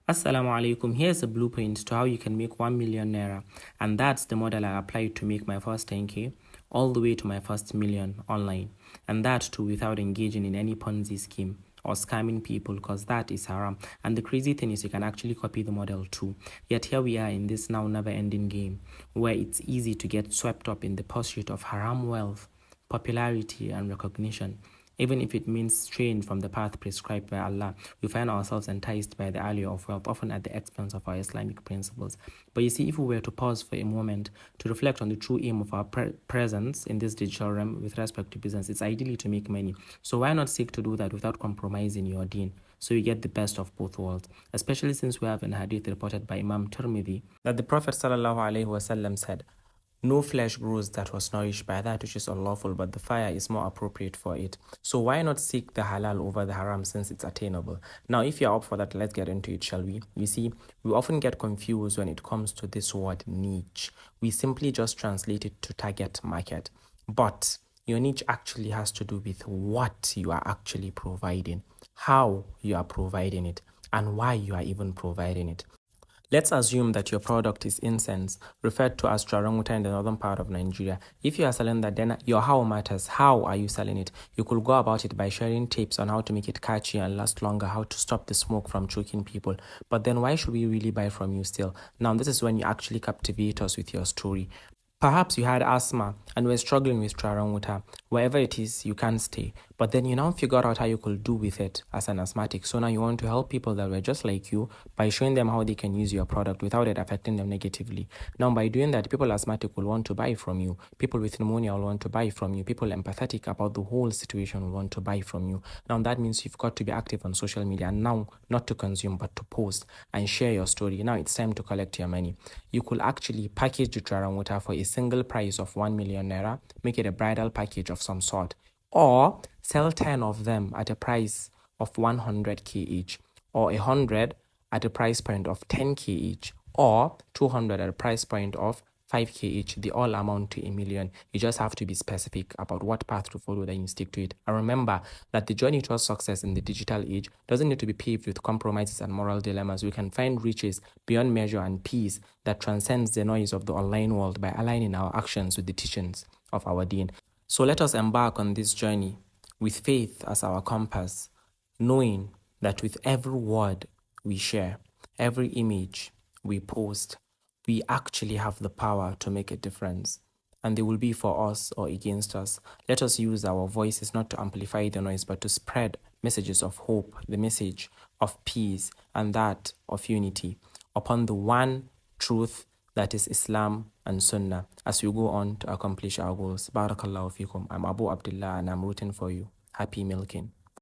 Assalamu alaikum. Here's a blueprint to how you can make 1 million naira, and that's the model I applied to make my first 10k all the way to my first million online, and that too without engaging in any Ponzi scheme or scamming people, because that is haram. And the crazy thing is you can actually copy the model too. Yet here we are in this now never-ending game where it's easy to get swept up in the pursuit of haram wealth, popularity and recognition. Even if it means straying from the path prescribed by Allah, we find ourselves enticed by the allure of wealth, often at the expense of our Islamic principles. But you see, if we were to pause for a moment to reflect on the true aim of our presence in this digital realm with respect to business, it's ideally to make money. So why not seek to do that without compromising your deen? So you get the best of both worlds, especially since we have an hadith reported by Imam Tirmidhi that the Prophet ﷺ said, "No flesh grows that was nourished by that which is unlawful, but the fire is more appropriate for it." So why not seek the halal over the haram since it's attainable? Now, if you're up for that, let's get into it, shall we? You see, we often get confused when it comes to this word niche. We simply just translate it to target market. But your niche actually has to do with what you are actually providing, how you are providing it, and why you are even providing it. Let's assume that your product is incense, referred to as charanguta in the northern part of Nigeria. If you are selling that, then your how matters. How are you selling it? You could go about it by sharing tips on how to make it catchy and last longer, how to stop the smoke from choking people. But then why should we really buy from you still? Now, this is when you actually captivate us with your story. Perhaps you had asthma and were struggling with water. Wherever it is, you can't stay. But then you now figured out how you could do with it as an asthmatic. So now you want to help people that were just like you by showing them how they can use your product without it affecting them negatively. Now, by doing that, people asthmatic will want to buy from you. People with pneumonia will want to buy from you. People empathetic about the whole situation will want to buy from you. Now, that means you've got to be active on social media. And now, not to consume, but to post and share your story. Now, it's time to collect your money. You could actually package the water for a single price of 1 million naira, make it a bridal package of some sort, or sell 10 of them at a price of 100k each, or 100 at a price point of 10k each, or 200 at a price point of 5k each. They all amount to 1 million. You just have to be specific about what path to follow, then you stick to it. And remember that the journey towards success in the digital age doesn't need to be paved with compromises and moral dilemmas. We can find riches beyond measure and peace that transcends the noise of the online world by aligning our actions with the teachings of our deen. So let us embark on this journey with faith as our compass, knowing that with every word we share, every image we post, we actually have the power to make a difference. And they will be for us or against us. Let us use our voices not to amplify the noise, but to spread messages of hope, the message of peace, and that of unity upon the one truth that is Islam and Sunnah as we go on to accomplish our goals. Barakallahu fikum. I'm Abu Abdullah and I'm rooting for you. Happy milking.